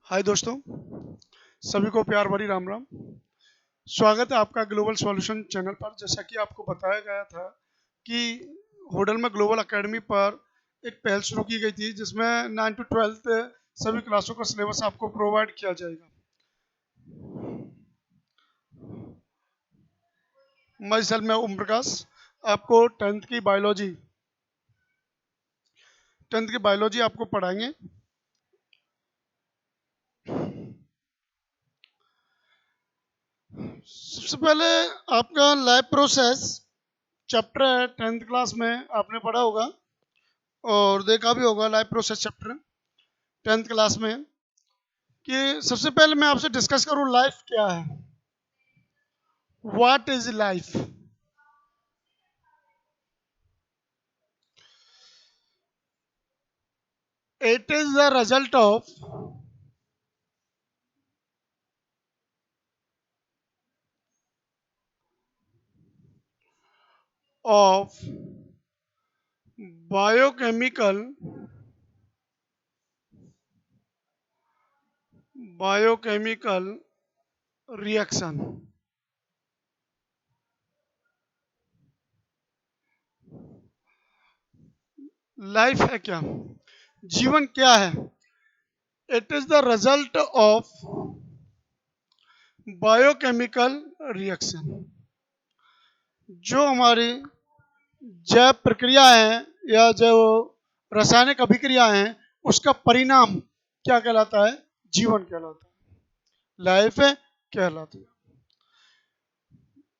हाय दोस्तों, सभी को प्यार भरी राम राम। स्वागत है आपका ग्लोबल सॉल्यूशन चैनल पर। जैसा कि आपको बताया गया था कि होडल में ग्लोबल एकेडमी पर एक पहल शुरू की गई थी जिसमें 9 to 12 सभी क्लासों का सिलेबस आपको प्रोवाइड किया जाएगा। मैं सल में ओम प्रकाश आपको 10th की बायोलॉजी आपको पढ़ाएंगे। सबसे पहले आपका लैब प्रोसेस चैप्टर है, 10th क्लास में आपने पढ़ा होगा और देखा भी होगा life process chapter 10th class में। कि सबसे पहले मैं आपसे डिस्कस करूं लाइफ क्या है। What is life? It is the result of biochemical reaction. Life है क्या, जीवन क्या है? It is the result of biochemical reaction. जो हमारी जैव प्रक्रिया है या जो रासायनिक अभिक्रिया है उसका परिणाम क्या कहलाता है? जीवन कहलाता है, लाइफ कहलाती है।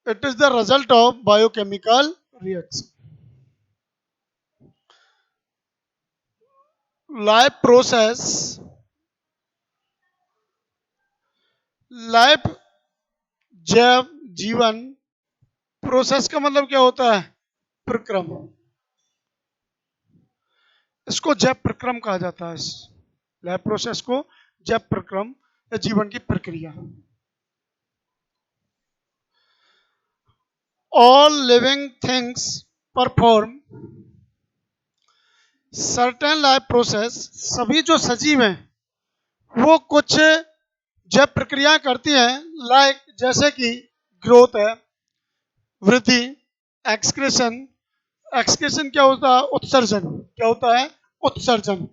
It is the result of biochemical reaction. Life process, life जैव जीवन, प्रोसेस का मतलब क्या होता है? प्रक्रम। इसको जैव प्रक्रम कहा जाता है। इस लाइफ प्रोसेस को जैव प्रक्रम या जीवन की प्रक्रिया। All living things perform certain life process. सभी जो सजीव हैं वो कुछ जैव प्रक्रियाएं करती हैं, लाइक जैसे कि ग्रोथ है, वृद्धि, एक्सक्रेशन। एक्सक्रेशन क्या होता है? उत्सर्जन। क्या होता है? उत्सर्जन।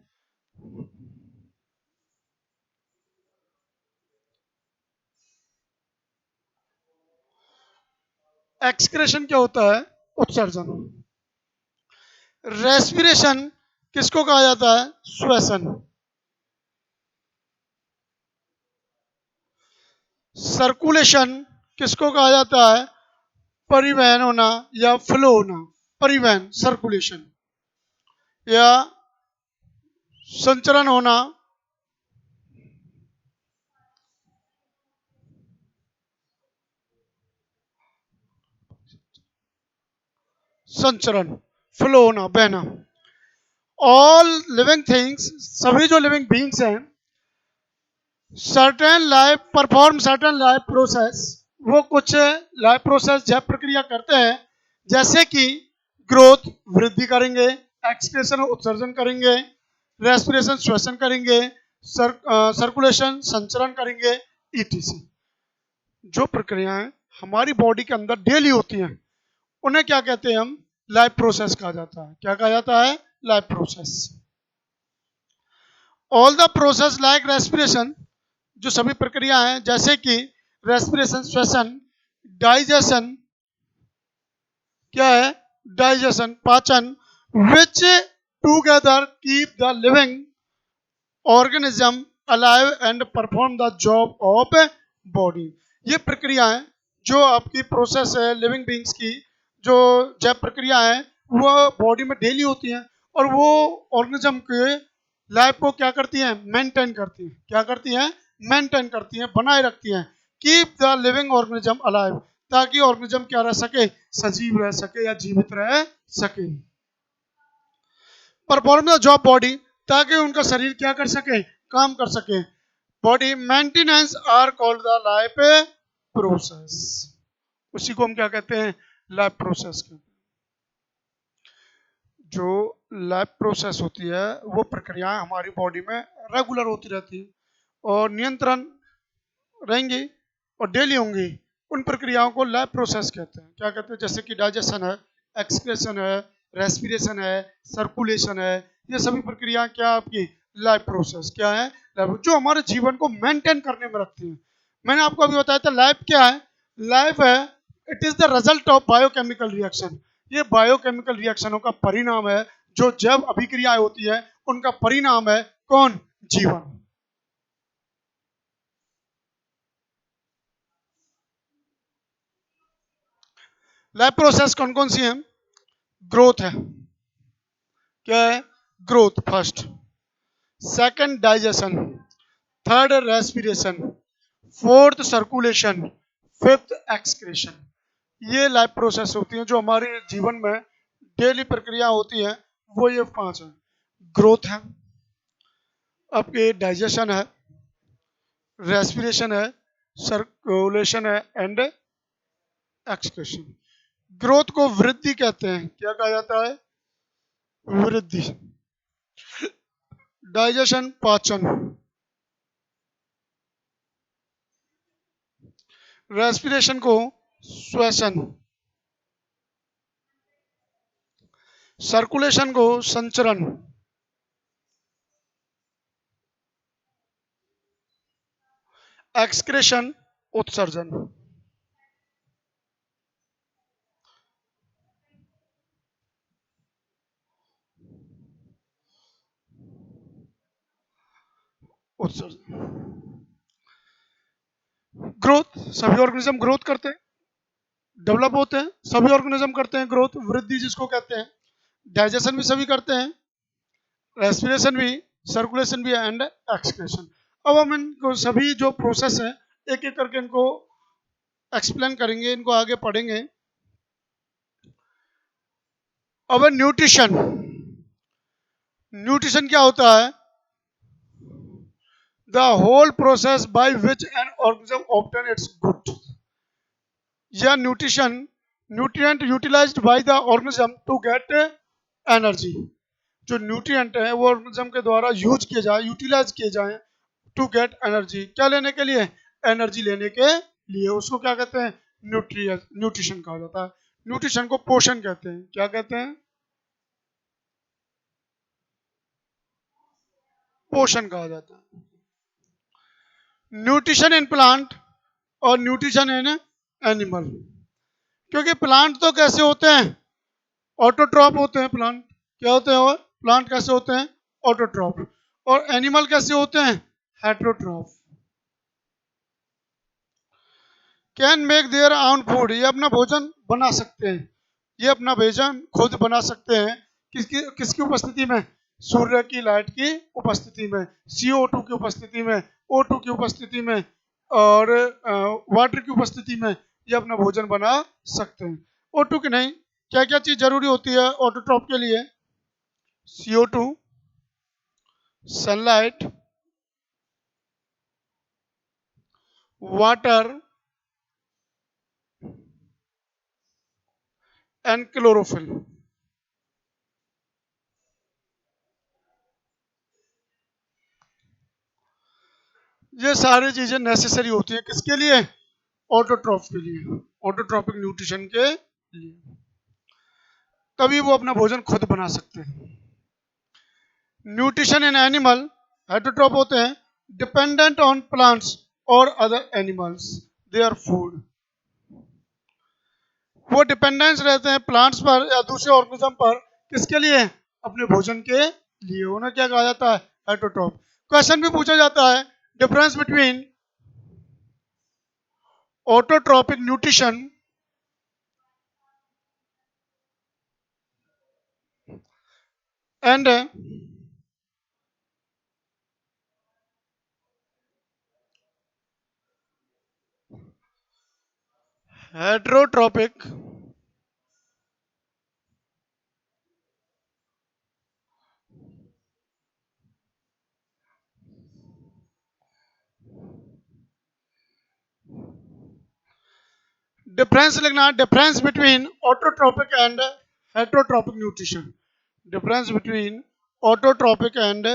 एक्सक्रेशन क्या होता है? उत्सर्जन। रेस्पिरेशन किसको कहा जाता है? श्वसन। सर्कुलेशन किसको कहा जाता है? परिवहन होना या फ्लो होना। परिवहन, सर्कुलेशन, या संचरण होना। संचरण, फ्लो होना, बहना। ऑल लिविंग थिंग्स, सभी जो लिविंग बींग्स हैं, certain life perform certain life process, वो कुछ लाइफ प्रोसेस जैव प्रक्रिया करते हैं, जैसे कि ग्रोथ वृद्धि करेंगे, एक्सक्रेशन उत्सर्जन करेंगे, रेस्पिरेशन श्वसन करेंगे, सर्कुलेशन संचरण करेंगे, ईटीसी। जो प्रक्रियाएं हमारी बॉडी के अंदर डेली होती हैं उन्हें क्या कहते हैं? हम लाइफ प्रोसेस कहा जाता है। क्या कहा जाता है? Life process. All the process like respiration, जो सभी प्रक्रिया हैं जैसे कि रेस्पिरेशन श्वसन, डाइजेशन, क्या है? डाइजेशन, पाचन, which together keep the living organism alive and perform the job of body. ये प्रक्रियाएं जो आपकी प्रोसेस है लिविंग बींग्स की, जो जैव प्रक्रिया है वो बॉडी में डेली होती हैं और वो ऑर्गेनिज्म के लाइफ को क्या करती हैं? मेंटेन करती हैं। क्या करती हैं? मेंटेन करती हैं, बनाए रखती हैं। Keep the living organism alive, ताकि ऑर्गेनिज्म क्या रह सके? सजीव रह सके या जीवित रह सके। परफॉर्म द जॉब बॉडी, ताकि उनका शरीर क्या कर सके? काम कर सके। Body maintenance are called the life process. उसी को हम क्या कहते हैं? लाइफ प्रोसेस कहते हैं। जो लाइफ प्रोसेस होती है वो प्रक्रियाएं हमारी बॉडी में रेगुलर होती रहती है और नियंत्रण रहेंगी और डेली होंगी, उन प्रक्रियाओं को लैब प्रोसेस कहते हैं। क्या कहते हैं? जैसे कि डाइजेशन है, एक्सक्रेशन है, रेस्पिरेशन है, सर्कुलेशन है, ये सभी प्रक्रियाएं क्या आपकी लाइफ प्रोसेस क्या है? लाइफ जो हमारे जीवन को मेंटेन करने में रखती है। मैंने आपको अभी बताया था लाइफ क्या है? लाइफ है, it is the result of biochemical reaction. ये बायोकेमिकल रिएक्शनों का परिणाम है, जो जब अभिक्रियाएं होती है उनका परिणाम है कौन? जीवन। लाइफ प्रोसेस कौन कौन सी है? ग्रोथ है। क्या है? Growth first, second digestion, third respiration, fourth circulation, fifth excretion. ये लाइफ प्रोसेस होती है जो हमारे जीवन में डेली प्रक्रिया होती है, वो ये पांच है। ग्रोथ है, आपके डाइजेशन है, रेस्पिरेशन है, सर्कुलेशन है एंड एक्सक्रेशन। ग्रोथ को वृद्धि कहते हैं। क्या कहा जाता है? वृद्धि। डाइजेशन पाचन, रेस्पिरेशन को श्वसन, सर्कुलेशन को संचरण, एक्सक्रेशन उत्सर्जन। उत्सर्जन। ग्रोथ, सभी ऑर्गेनिज्म ग्रोथ करते हैं, डेवलप होते हैं, सभी ऑर्गेनिज्म करते हैं ग्रोथ, वृद्धि जिसको कहते हैं। डाइजेशन भी सभी करते हैं, रेस्पिरेशन भी, सर्कुलेशन भी एंड एक्सक्रेशन। अब हम इनको सभी जो प्रोसेस है एक एक करके इनको एक्सप्लेन करेंगे, इनको आगे पढ़ेंगे। अब न्यूट्रिशन, न्यूट्रिशन क्या होता है? The whole process by which an organism obtain its good, या nutrition, nutrient utilized by the organism to get energy. जो न्यूट्रिएंट है वो ऑर्गेनिज्म के द्वारा यूज किए जाए, यूटिलाइज किए जाए टू गेट एनर्जी। क्या लेने के लिए? एनर्जी लेने के लिए। उसको क्या कहते हैं? न्यूट्रिशन कहा जाता है। न्यूट्रिशन को पोषण कहते हैं। क्या कहते हैं? पोषण कहा जाता है। न्यूट्रिशन इन प्लांट और न्यूट्रिशन इन एनिमल। क्योंकि प्लांट तो कैसे होते हैं? ऑटोट्रॉप होते हैं प्लांट। क्या होते हैं? और प्लांट कैसे होते हैं? ऑटोट्रॉप। और एनिमल कैसे होते हैं? Heterotroph. Can make their own food, ये अपना भोजन बना सकते हैं, ये अपना भोजन खुद बना सकते हैं। किसकी किसकी उपस्थिति में? सूर्य की लाइट की उपस्थिति में, CO2 की उपस्थिति में, O2 की उपस्थिति में और वाटर की उपस्थिति में ये अपना भोजन बना सकते हैं। O2 की नहीं, क्या क्या चीज जरूरी होती है ऑटोट्रॉप के लिए? CO2, sunlight, water and chlorophyll. ये सारी चीजें नेसेसरी होती है किसके लिए? ऑटोट्रॉप के लिए, ऑटोट्रॉपिक न्यूट्रिशन के लिए। तभी वो अपना भोजन खुद बना सकते हैं। न्यूट्रिशन इन एनिमल, हेटरोट्रॉप होते हैं, डिपेंडेंट ऑन प्लांट्स और अदर एनिमल्स देयर फूड। वो डिपेंडेंस रहते हैं प्लांट्स पर या दूसरे ऑर्गेनिज्म पर, किसके लिए? अपने भोजन के लिए। उन्हें क्या कहा जाता है? हेटरोट्रॉप। क्वेश्चन भी पूछा जाता है, difference between autotrophic nutrition and heterotrophic difference लिखना, difference between autotrophic and heterotrophic nutrition. Difference between autotrophic and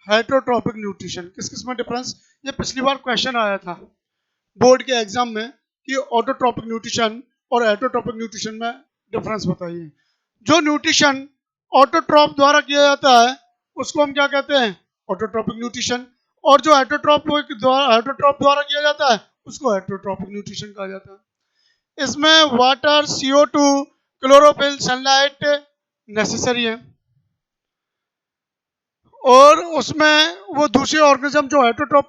heterotrophic nutrition, किस किस में डिफरेंस? ये पिछली बार क्वेश्चन आया था बोर्ड के एग्जाम में कि ऑटोट्रॉपिक न्यूट्रिशन और हेटरोट्रॉपिक न्यूट्रिशन में डिफरेंस बताइए। जो न्यूट्रिशन ऑटोट्रॉप द्वारा किया जाता है उसको हम क्या कहते हैं? Autotrophic nutrition. और जो हेटरोट्रॉप द्वारा किया जाता है उसको हेटरोट्रॉपिक न्यूट्रिशन कहा जाता है। इसमें water, CO2, chlorophyll, sunlight necessary है, और उसमें वो दूसरे ऑर्गेनिज्म जो ऑटोट्रॉप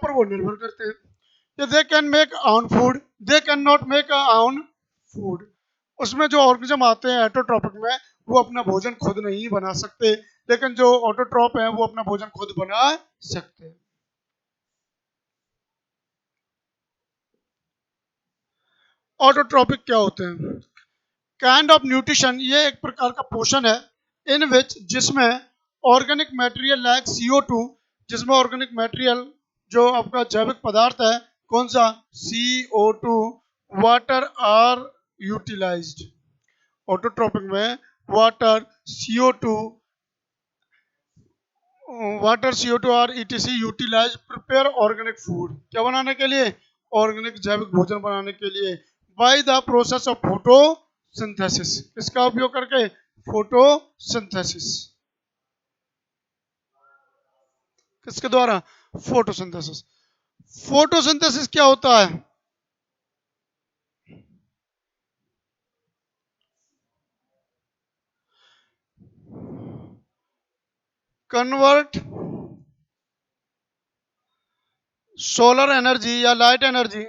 पर वो निर्भर करते हैं। दे कैन मेक आउन food, they can not make आउन फूड। उसमें जो ऑर्गेनिज्म आते हैं हेटरोट्रॉपिक में वो अपना भोजन खुद नहीं बना सकते, लेकिन जो ऑटोट्रॉप है वो अपना भोजन खुद बना सकते हैं। ऑटोट्रॉपिक क्या होते हैं? काइंड ऑफ न्यूट्रिशन, ये एक प्रकार का पोषण है इन विच, जिसमें ऑर्गेनिक मटेरियल लाइक CO2, जिसमें ऑर्गेनिक मटेरियल जो आपका जैविक पदार्थ है, कौन सा? CO2, water are utilized. Autotrophic में water, CO2, are ETC utilize prepare organic food, क्या बनाने के लिए? ऑर्गेनिक जैविक भोजन बनाने के लिए, bye the process of photosynthesis. किसका उपयोग करके? फोटोसिंथेसिस। किसके द्वारा? फोटोसिंथेसिस। फोटोसिंथेसिस क्या होता है? कन्वर्ट सोलर एनर्जी या लाइट एनर्जी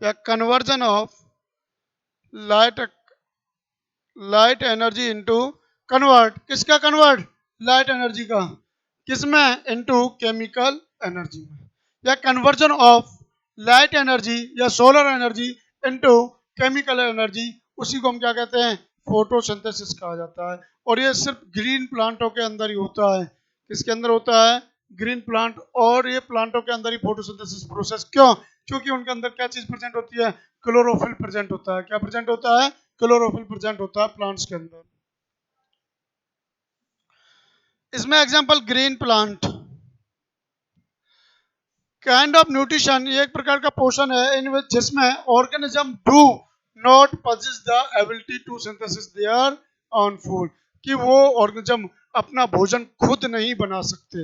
या conversion of light light energy into, convert किसका? कन्वर्ट लाइट एनर्जी का किसमें? इनटू केमिकल एनर्जी में। या कन्वर्जन ऑफ लाइट एनर्जी या solar energy into chemical energy, उसी को हम क्या कहते हैं? फोटोसिंथेसिस कहा जाता है। और ये सिर्फ ग्रीन प्लांटों के अंदर ही होता है। किसके अंदर होता है? Green plant. और ये प्लांटों के अंदर ही फोटोसिंथेसिस प्रोसेस, क्यों? क्योंकि उनके अंदर क्या चीज प्रेजेंट होती है? क्लोरोफिल प्रेजेंट होता है। क्या प्रेजेंट होता है? क्लोरोफिल प्रेजेंट होता है प्लांट्स के अंदर। इसमें example green plant. Kind of nutrition, ये एक प्रकार का पोषण है इन विच, जिसमें organism do not possess the ability to synthesis their own food, कि वो ऑर्गेनिज्म अपना भोजन खुद नहीं बना सकते।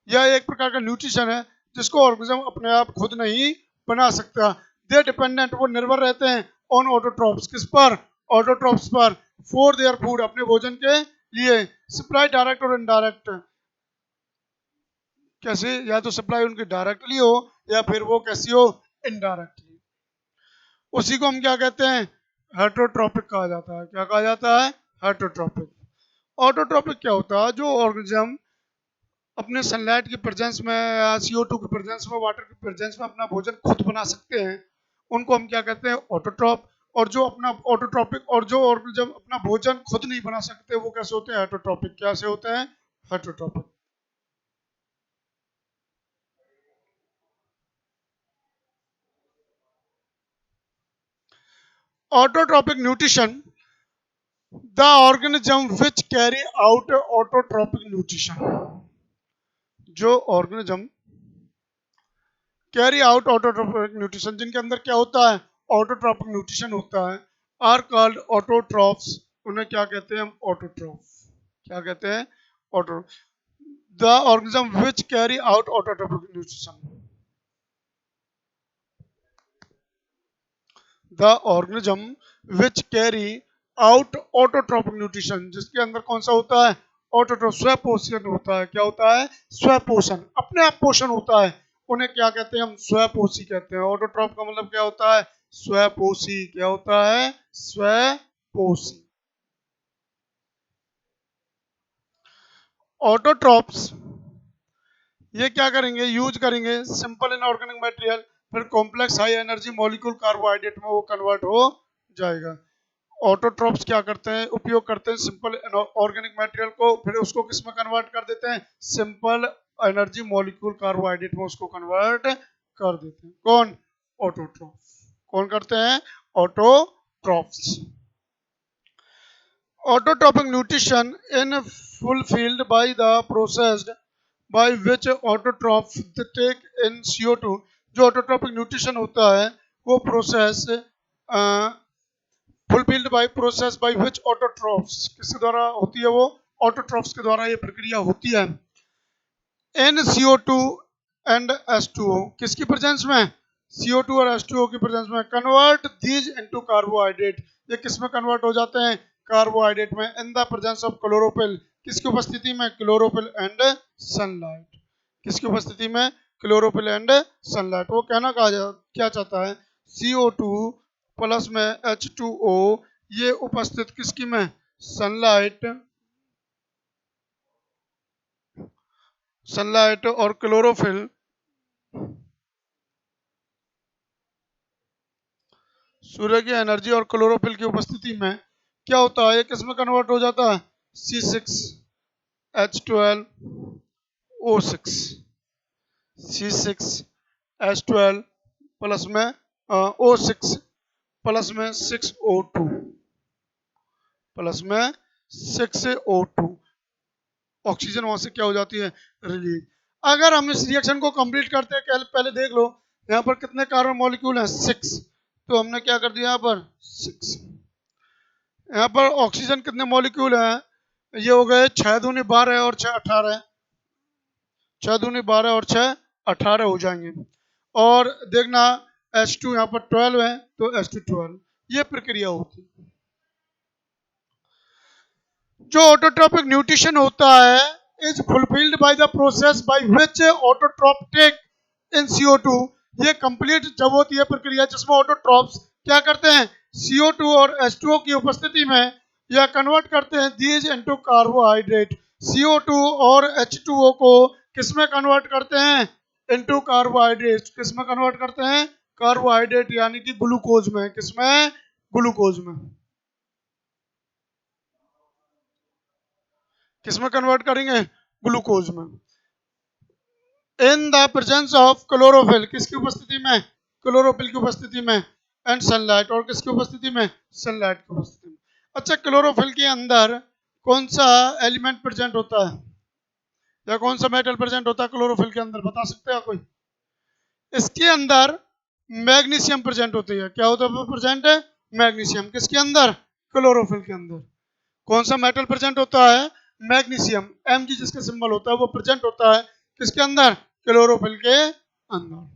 यह एक प्रकार का न्यूट्रिशन है जिसको ऑर्गेनिज्म अपने आप खुद नहीं बना सकता। दे डिपेंडेंट, वो निर्भर रहते हैं ऑन ऑटोट्रॉप्स, किस पर? ऑटोट्रॉप्स पर, फॉर देयर फूड, अपने भोजन के लिए। सप्लाई डायरेक्ट और इनडायरेक्ट, कैसे? या तो सप्लाई उनकी डायरेक्टली हो या फिर वो कैसी हो? इनडायरेक्टली। उसी को हम क्या कहते हैं? हेटरोट्रॉपिक कहा जाता है। क्या कहा जाता है? हेटरोट्रॉपिक। ऑटोट्रॉपिक क्या होता है? जो ऑर्गेनिज्म अपने सनलाइट की प्रेजेंस में या CO2 की प्रेजेंस में, वाटर की प्रेजेंस में अपना भोजन खुद बना सकते हैं, उनको हम क्या कहते हैं? ऑटोट्रॉप। और जो अपना ऑटोट्रॉपिक, और जो ऑर्गेनिज्म अपना भोजन खुद नहीं बना सकते, वो कैसे होते हैं? हेटरोट्रॉपिक। कैसे होते हैं? Heterotrophic. Autotrophic nutrition, the organism which carry out autotrophic nutrition, जो organism carry out autotrophic nutrition, जिनके अंदर क्या होता है? ऑटोट्रोपिक न्यूट्रिशन होता है, आर कॉल्ड ऑटोट्रॉफ्स। उन्हें क्या कहते हैं हम? ऑटोट्रॉफ। क्या कहते हैं? Auto. The organism which carry out autotrophic nutrition, the organism which carry out autotrophic nutrition, जिसके अंदर कौन सा होता है? ऑटोट्रोप, स्वपोषण होता है। क्या होता है? स्वपोषण, अपने आप पोषण होता है। उन्हें क्या कहते हैं हम? स्वपोषी कहते हैं। ऑटोट्रोप का मतलब क्या होता है? स्वपोषी। क्या होता है? स्वपोषी। ऑटोट्रोप्स ये क्या करेंगे? यूज करेंगे सिंपल इनऑर्गेनिक मटेरियल, फिर complex high energy molecule carbohydrate में वो कन्वर्ट हो जाएगा। ऑटोट्रॉप्स क्या करते हैं, उपयोग करते हैं सिंपल ऑर्गेनिक मटेरियल को, फिर उसको किस में कन्वर्ट कर देते हैं, सिंपल एनर्जी मॉलिक्यूल कार्बोहाइड्रेट में उसको कन्वर्ट कर देते हैं। कौन? ऑटोट्रॉप्स। कौन करते हैं? Autotrophs. Autotropic nutrition in fulfilled by the processed by which autotrophs take in CO2। जो ऑटोट्रॉपिक न्यूट्रिशन होता है वो process fulfilled by process by which autotrophs, किसके द्वारा होती है? वो ऑटोट्रॉफ्स के द्वारा ये प्रक्रिया होती है। इन CO2 एंड H2O, किसकी प्रेजेंस में? CO2 और H2O की प्रेजेंस में। कन्वर्ट दीज इनटू कार्बोहाइड्रेट, ये किस में कन्वर्ट हो जाते हैं? कार्बोहाइड्रेट में। In the presence of chlorophyll, किसकी उपस्थिति में? Chlorophyll and sunlight. किसकी उपस्थिति में? Chlorophyll and sunlight. वो कहना क्या चाहता है? CO2 प्लस में H2O, ये उपस्थित किसकी में? सनलाइट, सनलाइट और क्लोरोफिल, सूर्य की एनर्जी और क्लोरोफिल की उपस्थिति में क्या होता है? किस में कन्वर्ट हो जाता है? C6H12O6, C6H12 प्लस में O6 प्लस में 6O2 प्लस में 6O2, ऑक्सीजन वहां से क्या हो जाती है? रिलीज। अगर हम इस रिएक्शन को कंप्लीट करते हैं, पहले देख लो यहाँ पर कितने कार्बन मॉलिक्यूल हैं? 6। तो हमने क्या कर दिया यहाँ पर? 6। यहाँ पर ऑक्सीजन कितने मॉलिक्यूल हैं? ये हो गए 6 दूनी 12 और 6 18, 6 दूनी 12 और 6 18 हो जाएंगे। और देखना H2 यहाँ पर 12 है, तो H2 12, ये प्रक्रिया होती है। जो ऑटोट्रॉपिक न्यूट्रिशन होता है is fulfilled by the process by which autotroph take in CO2। ये कंप्लीट जब होती है प्रक्रिया जिसमें ऑटोट्रॉप्स क्या करते हैं? CO2 और H2O की उपस्थिति में या कन्वर्ट करते हैं दीज इनटू कार्बोहाइड्रेट। CO2 और H2O को किसमें कन्वर्ट करते हैं? Into carbohydrate. किसमें कन्वर्ट करते हैं? कार्बोहाइड्रेट यानी कि ग्लूकोज में। किसमें? ग्लूकोज में। किसमें कन्वर्ट करेंगे? ग्लूकोज में। In the presence of chlorophyll, किसकी उपस्थिति में? क्लोरोफिल की उपस्थिति में। एंड सनलाइट, और किसकी उपस्थिति में? सनलाइट की उपस्थिति में। अच्छा, क्लोरोफिल के अंदर कौन सा एलिमेंट प्रेजेंट होता है या कौन सा मेटल प्रेजेंट होता है क्लोरोफिल के अंदर? बता सकते हैं कोई? इसके अंदर मैग्नीशियम प्रेजेंट होती है। क्या होता है प्रेजेंट? मैग्नीशियम। किसके अंदर? क्लोरोफिल के अंदर। कौन सा मेटल प्रेजेंट होता है? मैग्नीशियम। Mg जिसका सिंबल होता है वो प्रेजेंट होता है किसके अंदर? क्लोरोफिल के अंदर।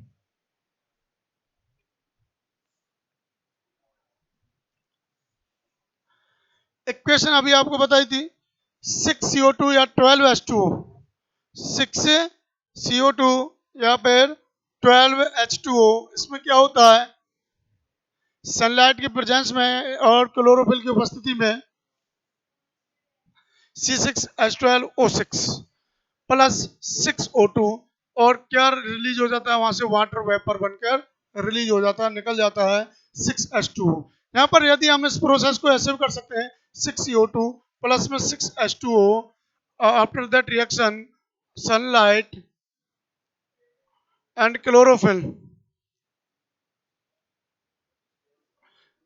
इक्वेशन अभी आपको बताई थी, 6CO2 या 12H2O। 6CO2 या फिर 12H2O, इसमें क्या होता है? सनलाइट की प्रेजेंस में और क्लोरोफिल की उपस्थिति में C6H12O6 प्लस 6O2, और क्या रिलीज हो जाता है वहां से? वाटर वेपर बनकर रिलीज हो जाता है, निकल जाता है 6H2O। यहाँ पर यदि हम इस प्रोसेस को ऐसे कर सकते हैं 6CO2 प्लस में 6H2O, after that reaction sunlight and chlorophyll,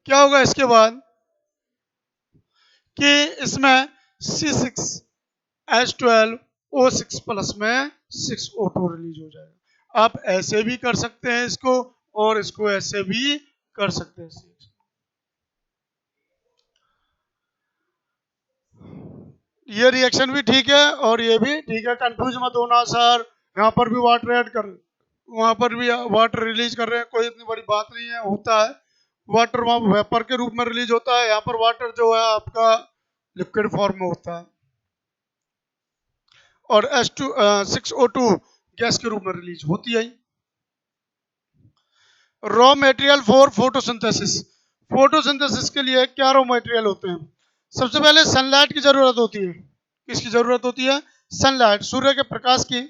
क्या होगा इसके बाद? कि इसमें C6H12O6 प्लस में 6O2 रिलीज हो जाएगा। आप ऐसे भी कर सकते हैं इसको, और इसको ऐसे भी कर सकते हैं। ये रिएक्शन भी ठीक है और ये भी ठीक है, कंफ्यूज मत होना सर। यहाँ पर भी वाटर ऐड कर, वहां पर भी वाटर रिलीज कर रहे हैं, कोई इतनी बड़ी बात नहीं है। होता है वाटर वहां वेपर के रूप में रिलीज होता है, यहाँ पर वाटर जो है आपका लिक्विड फॉर्म में होता है, और H6O2 गैस के रूप में रिलीज होती है। Raw material for photosynthesis. Photosynthesis के लिए क्या रॉ मटेरियल होते हैं? सबसे पहले सनलाइट की जरूरत होती है। किसकी जरूरत होती है? सनलाइट, सूर्य के प्रकाश की।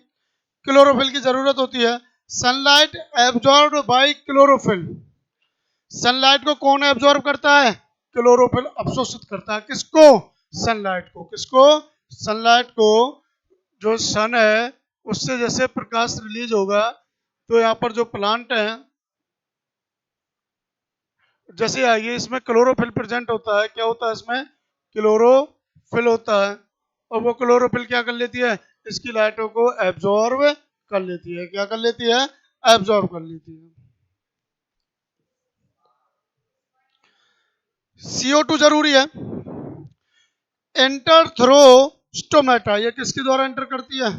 क्लोरोफिल की जरूरत होती है। Sunlight absorb by chlorophyll. Sunlight को कौन एब्जॉर्ब करता है? क्लोरोफिल अवशोषित करता है किसको? सनलाइट को। किसको? सनलाइट को। जो सन है उससे जैसे प्रकाश रिलीज होगा तो यहाँ पर जो प्लांट है जैसे आइए इसमें क्लोरोफिल प्रेजेंट होता है। क्या होता है इसमें? क्लोरोफिल होता है। और वो क्लोरोफिल क्या कर लेती है? इसकी लाइटों को एब्जॉर्ब कर लेती है। क्या कर लेती है? एब्जॉर्ब कर लेती है। CO2 जरूरी है। एंटर थ्रो स्टोमेटा, ये किसके द्वारा एंटर करती है?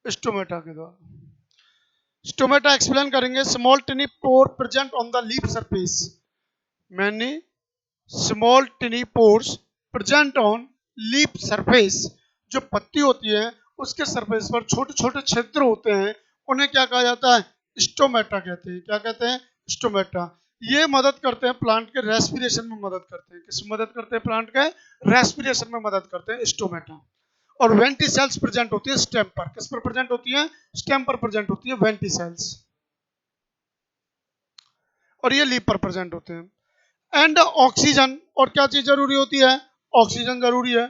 स्टोमेटा के द्वारा। स्टोमेटा एक्सप्लेन करेंगे। Small टिनी pore present on the leaf surface. Many small टिनी pores present on leaf surface. जो पत्ती होती है उसके सरफेस पर छोटे छोटे छिद्र होते हैं, उन्हें क्या कहा जाता है? स्टोमेटा कहते हैं। क्या कहते हैं? स्टोमेटा। ये मदद करते हैं प्लांट के रेस्पिरेशन में मदद करते हैं। किस मदद करते हैं? प्लांट के रेस्पिरेशन में मदद करते हैं स्टोमेटा। और वेंटी सेल्स प्रेजेंट होती है स्टेम पर। किस पर प्रेजेंट होती है? स्टेम पर प्रेजेंट होती है वेंटी सेल्स। और ये लीफ पर प्रेजेंट होते हैं। एंड ऑक्सीजन, और क्या चीज जरूरी होती है? ऑक्सीजन जरूरी है।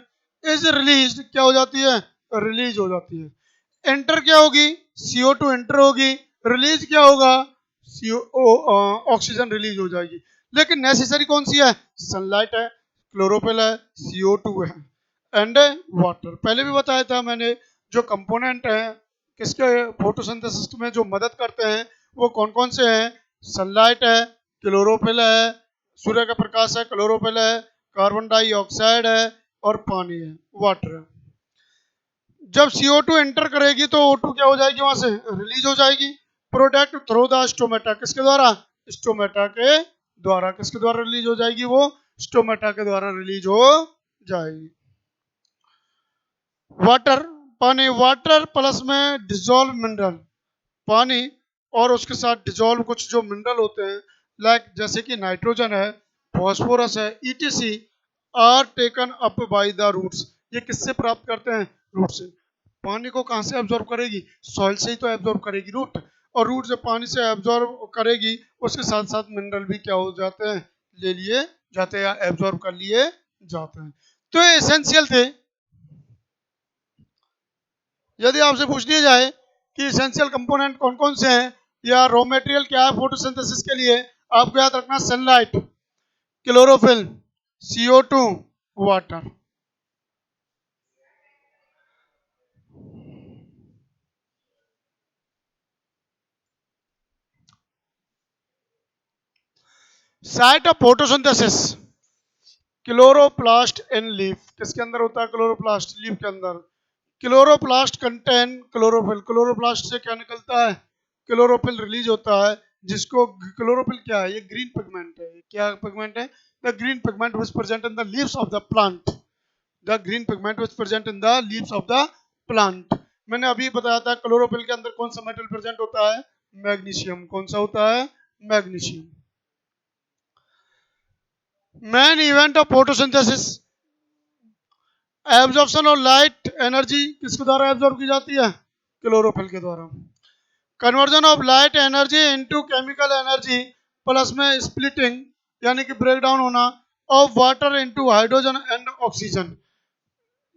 इज रिलीज, क्या हो जाती है? रिलीज हो जाती है। एंटर क्या होगी? CO2 एंटर होगी। रिलीज क्या होगा? ऑक्सीजन रिलीज हो जाएगी। लेकिन नेसेसरी कौन सी है? सनलाइट है, क्लोरोफिल है, CO2 है एंड वाटर। पहले भी बताया था मैंने, जो कंपोनेंट है किसके फोटोसिंथेसिस में जो मदद करते हैं वो कौन कौन से हैं? सनलाइट है, क्लोरोफिल है, सूर्य का प्रकाश है, क्लोरोफिल है, कार्बन डाइऑक्साइड है और पानी है, वाटर है। जब CO2 एंटर करेगी तो O2 क्या हो जाएगी? वहां से रिलीज हो जाएगी। प्रोडक्ट थ्रू द स्टोमेटा, किसके द्वारा? स्टोमेटा के द्वारा। किसके द्वारा रिलीज हो जाएगी? वो स्टोमेटा के द्वारा रिलीज हो जाएगी। वाटर, पानी, वाटर प्लस में डिजोल्व मिनरल, पानी और उसके साथ डिजोल्व कुछ जो मिनरल होते हैं, लाइक जैसे कि नाइट्रोजन है, फॉस्फोरस है, ETC are taken up by the roots. ये किससे प्राप्त करते हैं? रूट से। पानी को कहाँ से एब्जॉर्ब करेगी? सॉइल से ही तो एब्जॉर्ब करेगी रूट। और रूट जब पानी से एब्जॉर्ब करेगी उसके साथ साथ मिनरल भी क्या हो जाते हैं? ले लिए जाते हैं या एब्जॉर्ब कर लिए जाते हैं। तो ये एसेंशियल थे। यदि आपसे पूछ दिया जाए कि इसेंशियल कंपोनेंट कौन कौन से हैं या रॉ मटेरियल क्या है फोटोसिंथेसिस के लिए, आपको याद रखना sunlight, chlorophyll, CO2, water. Site of photosynthesis, chloroplast in leaf. किसके अंदर होता है क्लोरोप्लास्ट? लीफ के अंदर। Chloroplast contain chlorophyll. क्लोरोप्लास्ट से क्या निकलता है? क्लोरोफिल रिलीज होता है, जिसको क्लोरोफिल क्या है? ये ग्रीन पिगमेंट है। क्या पिगमेंट है? The green pigment which present in the leaves of the plant. The green pigment which present in the leaves of the plant. मैंने अभी बताया था क्लोरोफिल के अंदर कौन सा मेटल प्रेजेंट होता है? मैग्नीशियम। कौन सा होता है? Magnesium. Main event of photosynthesis, absorption of light energy किसके द्वारा एब्जॉर्ब की जाती है? क्लोरोफिल के द्वारा। Conversion of light energy into chemical energy plus में स्प्लिटिंग यानी कि ब्रेक डाउन होना of water into hydrogen and oxygen.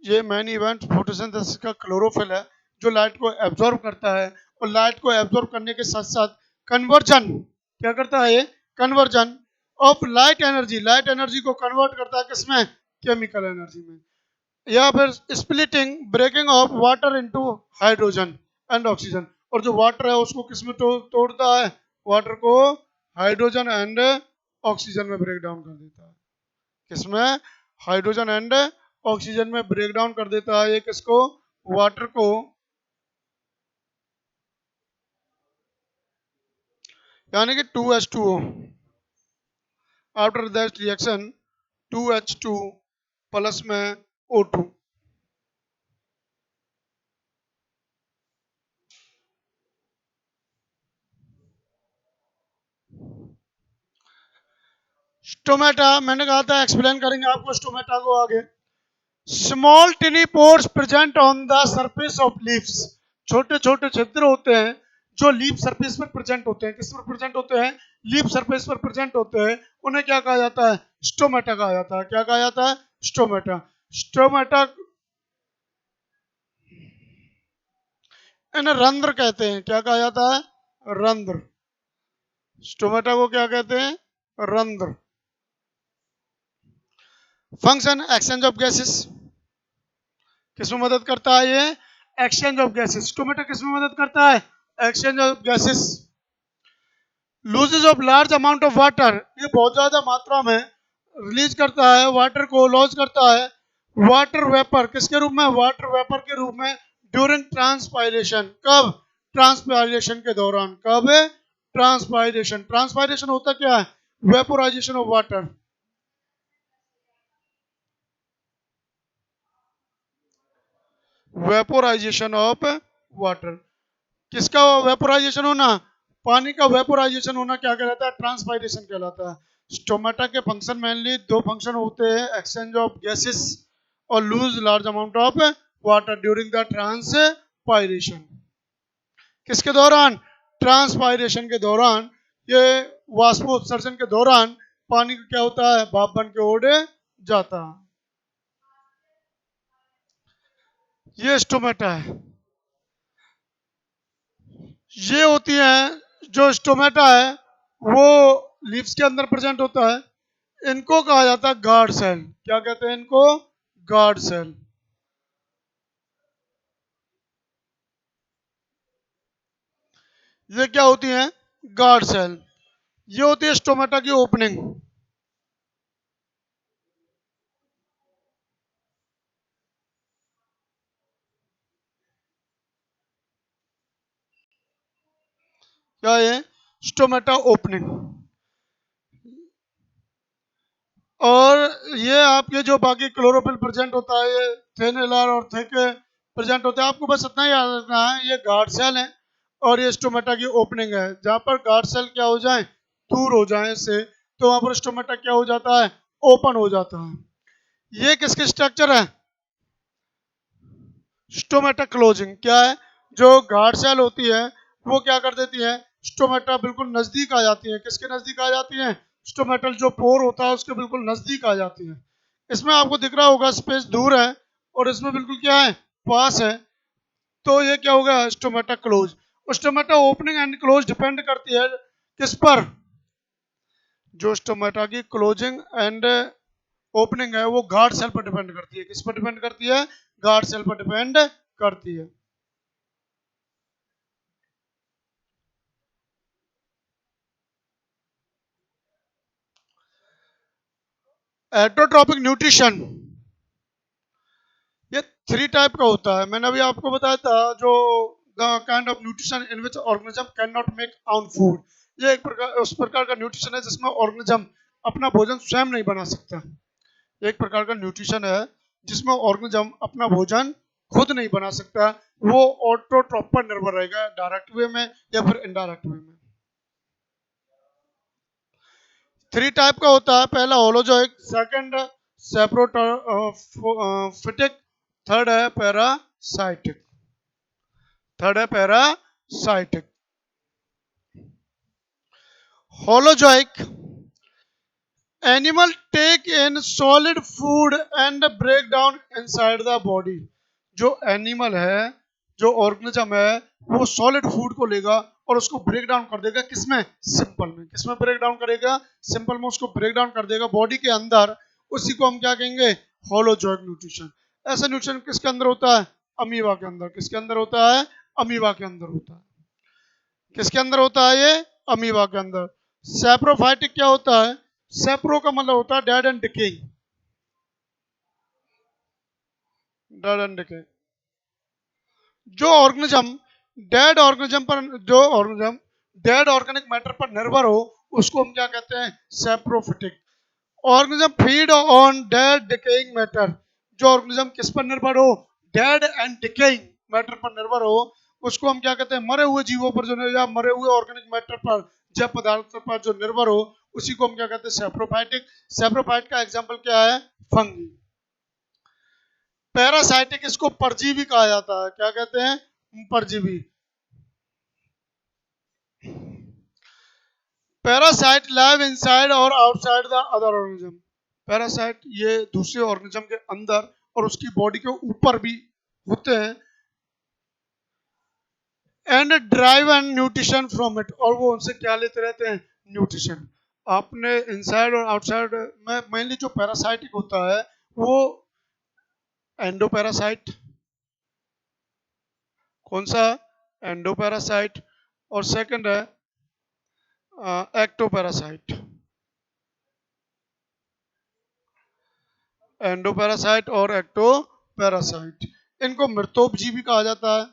ये मेन इवेंट फोटोसिंथेसिस का क्लोरोफिल है जो लाइट को एब्जॉर्ब करता है, और लाइट को एब्जॉर्ब करने के साथ साथ कन्वर्जन क्या करता है? ये कन्वर्जन ऑफ लाइट एनर्जी को कन्वर्ट करता है किसमें? केमिकल एनर्जी में। या फिर splitting breaking of water into hydrogen and oxygen. और जो वाटर है उसको किसमें तोड़ता है? वाटर को हाइड्रोजन एंड ऑक्सीजन में ब्रेक डाउन कर देता है। किसमें? हाइड्रोजन एंड ऑक्सीजन में ब्रेक डाउन कर देता है। ये किसको? वाटर को। यानी कि 2H2O। After that reaction 2H2 plus में O2। स्टोमेटा मैंने कहा था एक्सप्लेन करेंगे आपको स्टोमेटा को आगे। Small टिनी pores present on the surface of leaves. छोटे छोटे छिद्र होते हैं जो लीफ सरफेस पर प्रेजेंट होते हैं। किस पर प्रेजेंट होते हैं? लीफ सरफेस पर प्रेजेंट होते हैं उन्हें क्या कहा जाता है? स्टोमेटा कहा जाता है। क्या कहा जाता है? स्टोमेटा। स्टोमेटा इन्हें रंध्र कहते हैं। क्या कहा जाता है? रंध्र। स्टोमेटा को क्या कहते हैं? रंध्र। फंक्शन एक्सचेंज ऑफ गैसेस, किसमें मदद करता है ये? Exchange of gases. स्टोमेटा किसमें मदद करता है? Exchange of gases. Loses of large amount of water, ये बहुत ज्यादा मात्रा में रिलीज करता है, वाटर को लॉस करता है। वाटर वेपर किसके रूप में? वाटर वेपर के रूप में ड्यूरिंग ट्रांसपायरेशन। कब? ट्रांसपायरेशन के दौरान। कब? ट्रांसपायरेशन। ट्रांसपायरेशन होता क्या है? Vaporisation of water. Vaporisation of water. किसका वेपोराइजेशन होना? पानी का वेपोराइजेशन होना क्या कहलाता है? ट्रांसपायरेशन कहलाता है। स्टोमेटा के फंक्शन मेनली दो फंक्शन होते हैं, एक्सचेंज ऑफ गैसेस और lose large amount of water during the transpiration. किसके दौरान? ट्रांसपायरेशन के दौरान। ये वाष्पोत्सर्जन के दौरान पानी का क्या होता है? भाप बन के उड़ जाता है। ये स्टोमेटा है। ये होती है जो स्टोमेटा है वो लीव्स के अंदर प्रेजेंट होता है। इनको कहा जाता है गार्ड सेल। क्या कहते हैं इनको? Guard cell. ये क्या होती है? Guard cell. ये होती है स्टोमेटा की ओपनिंग। क्या है? Stomata opening. और ये आपके जो बाकी क्लोरोफिल प्रेजेंट होता है, ये थिन एलर और थिक प्रेजेंट होता है। आपको बस इतना ही याद रखना है, ये गार्ड सेल है और ये स्टोमेटा की ओपनिंग है। जहां पर गार्ड सेल क्या हो जाए? दूर हो जाए इससे, तो वहां पर स्टोमेटा क्या हो जाता है? ओपन हो जाता है। ये किसकी स्ट्रक्चर है? Stomata closing. क्या है? जो गार्ड सेल होती है वो क्या कर देती है? स्टोमेटा बिल्कुल नजदीक आ जाती है। किसके नजदीक आ जाती है? स्टोमेटल जो पोर होता है उसके बिल्कुल नजदीक आ जाती है। इसमें आपको दिख रहा होगा स्पेस दूर है और इसमें बिल्कुल क्या है? पास है। तो ये क्या होगा? Stomata close. Stomata opening and close depend करती है किस पर? जो स्टोमेटा की क्लोजिंग एंड ओपनिंग है वो गार्ड सेल पर डिपेंड करती है। किस पर डिपेंड करती है? गार्ड सेल पर डिपेंड करती है। एटोट्रॉपिक न्यूट्रिशन ये थ्री टाइप का होता है। मैंने अभी आपको बताया था जो the kind of nutrition in which organism can not make आउन फूड। ये एक प्रकार उस प्रकार का न्यूट्रिशन है जिसमें ऑर्गेनिज्म अपना भोजन स्वयं नहीं बना सकता। एक प्रकार का न्यूट्रिशन है जिसमें ऑर्गेनिज्म अपना भोजन खुद नहीं बना सकता। वो ऑटोट्रॉप पर निर्भर रहेगा, डायरेक्ट वे में या फिर इनडायरेक्ट वे में। थ्री टाइप का होता है। पहला होलोजोइक, सेकंड सेप्रोफिटिक, थर्ड है पैरासाइटिक। थर्ड है parasitic. Holozoic, animal take in solid food and break down inside the body. जो एनिमल है, जो ऑर्गेनिज्म है, वो सॉलिड फूड को लेगा और उसको ब्रेक डाउन कर देगा। किसमें? सिंपल में। किसमें ब्रेक डाउन करेगा? सिंपल में उसको ब्रेक डाउन कर देगा बॉडी के अंदर। उसी को हम क्या कहेंगे? Holozoic nutrition. ऐसा न्यूट्रिशन किसके अंदर होता है? अमीबा के अंदर। किसके अंदर होता है? अमीबा के अंदर होता है। किसके अंदर होता है ये? अमीबा के अंदर। सेप्रोफाइटिक क्या होता है? सेप्रो का मतलब होता है dead and decaying. Dead and decaying. जो ऑर्गेनिज्म जो ऑर्गेनिज्म डेड ऑर्गेनिक मैटर पर निर्भर हो उसको हम क्या कहते हैं? Saprophytic. Organism feed on dead decaying matter. जो ऑर्गेनिज्म किस पर निर्भर हो? डेड एंड डिकेइंग मैटर पर निर्भर हो उसको हम क्या कहते हैं? मरे हुए जीवों पर जो या मरे हुए ऑर्गेनिक मैटर पर, जैव पदार्थ पर जो निर्भर हो उसी को हम क्या कहते हैं? सेप्रोफाइटिक। सेप्रोफाइट का एग्जाम्पल क्या है? फंगी। पैरासाइटिक, इसको परजीवी कहा जाता है। क्या कहते हैं? परजीवी। पैरासाइट लाइव इनसाइड और outside the other organism. Parasite ये दूसरे ऑर्गेनिज्म के अंदर और उसकी बॉडी के ऊपर भी होते हैं। And drive and nutrition from it, और वो उनसे क्या लेते रहते हैं, न्यूट्रिशन। आपने इनसाइड और आउटसाइड में मेनली जो पैरासाइटिक होता है वो एंडोपैरासाइट, कौन सा, एंडोपैरासाइट, और सेकंड है एक्टोपैरासाइट। एंडोपैरासाइट और एक्टोपैरासाइट, इनको मृतोपजीवी कहा जाता है।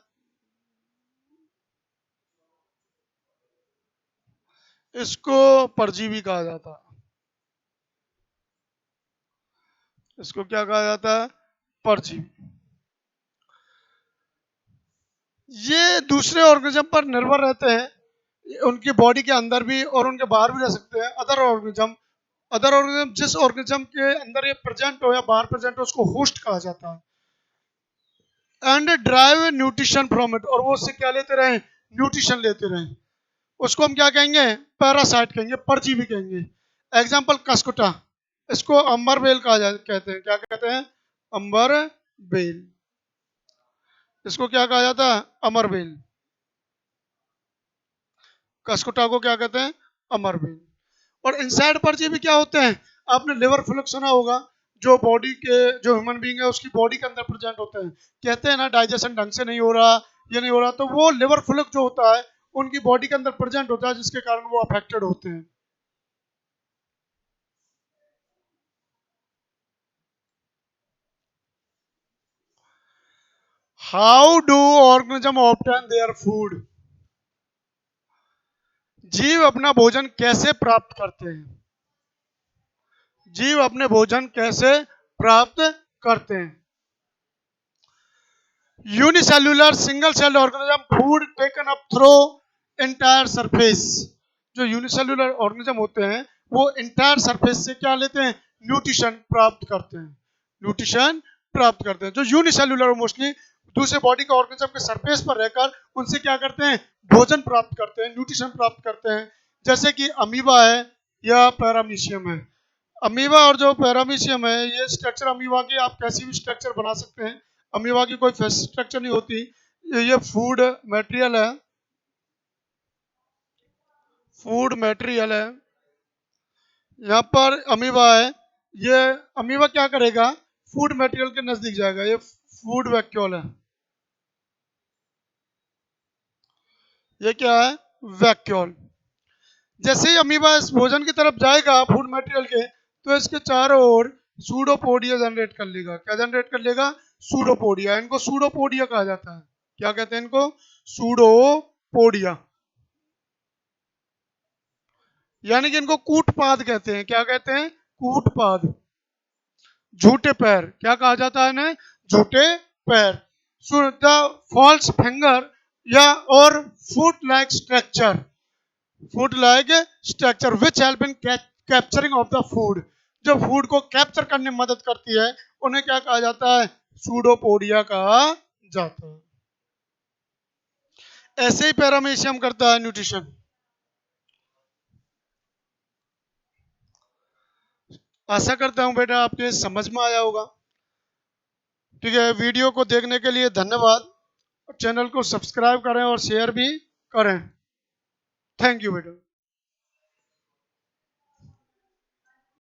इसको परजीवी कहा जाता है। इसको क्या कहा जाता है, परजीवी। ये दूसरे ऑर्गेनिज्म पर निर्भर रहते हैं, उनकी बॉडी के अंदर भी और उनके बाहर भी रह सकते हैं। अदर ऑर्गेनिज्म जिस ऑर्गेनिज्म के अंदर ये प्रेजेंट हो या बाहर प्रेजेंट हो उसको होस्ट कहा जाता है। And drive nutrition from it, और वो उससे क्या लेते रहे, न्यूट्रिशन लेते रहे। उसको हम क्या कहेंगे, पैरासाइट कहेंगे, परजीवी कहेंगे। एग्जाम्पल कस्कुटा, इसको अंबर बेल कहते हैं, क्या कहते हैं, अंबर बेल। इसको क्या कहा जाता है, अमर बेल। कस्कुटा को क्या कहते हैं, अमर बेल। और इनसाइड परजीवी क्या होते हैं, आपने लिवर फ्लक्स सुना होगा, जो बॉडी के, जो ह्यूमन बीइंग है उसकी बॉडी के अंदर प्रेजेंट होते हैं। कहते हैं ना डाइजेशन ढंग से नहीं हो रहा, ये नहीं हो रहा, तो वो लिवर फ्लक्स जो होता है उनकी बॉडी के अंदर प्रेजेंट होता है, जिसके कारण वो अफेक्टेड होते हैं। How do organism obtain their food, जीव अपना भोजन कैसे प्राप्त करते हैं, जीव अपने भोजन कैसे प्राप्त करते हैं। Unicellular single cell organism food taken up through entire surface. जो यूनिसेल्युलर ऑर्गेनिज्म होते हैं वो एंटायर सरफेस से क्या लेते हैं, न्यूट्रिशन प्राप्त करते हैं, न्यूट्रिशन प्राप्त करते हैं। जो यूनिसेल्युलर मोस्टली दूसरे बॉडी के ऑर्गेनिज्म के सरफेस पर रहकर उनसे क्या करते हैं, भोजन प्राप्त करते हैं, न्यूट्रिशन प्राप्त करते हैं। जैसे कि अमीबा है या पैरामीशियम है। अमीबा और जो पैरामीशियम है, ये स्ट्रक्चर अमीबा की आप कैसी भी स्ट्रक्चर बना सकते हैं, अमीबा की कोई स्ट्रक्चर नहीं होती। ये फूड मटेरियल है, फूड मटेरियल है। यहाँ पर अमीबा है, ये अमीबा क्या करेगा, फूड मटेरियल के नजदीक जाएगा, ये फूड वैक्यूल है। ये क्या है, वैक्यूल। जैसे ही अमीबा इस भोजन की तरफ जाएगा फूड मटेरियल के, तो इसके चारों ओर सूडोपोडिया जनरेट कर लेगा। क्या जनरेट कर लेगा, सूडोपोडिया। इनको सूडोपोडिया कहा जाता है। क्या कहते हैं इनको, सूडोपोडिया। यानी कि इनको कूटपाद कहते हैं। क्या कहते हैं, कूटपाद। झूठे पैर, क्या कहा जाता है इन्हें, झूठे पैर। द फॉल्स फिंगर या और foot like structure, food like structure which help in capturing of the food, जो फूड को कैप्चर करने में मदद करती है, उन्हें क्या कहा जाता है, सूडोपोडिया कहा जाता है। ऐसे ही पैरामीशियम करता है न्यूट्रिशन। आशा करता हूं बेटा आपके समझ में आया होगा। ठीक है, वीडियो को देखने के लिए धन्यवाद। चैनल को सब्सक्राइब करें और शेयर भी करें। थैंक यू बेटा।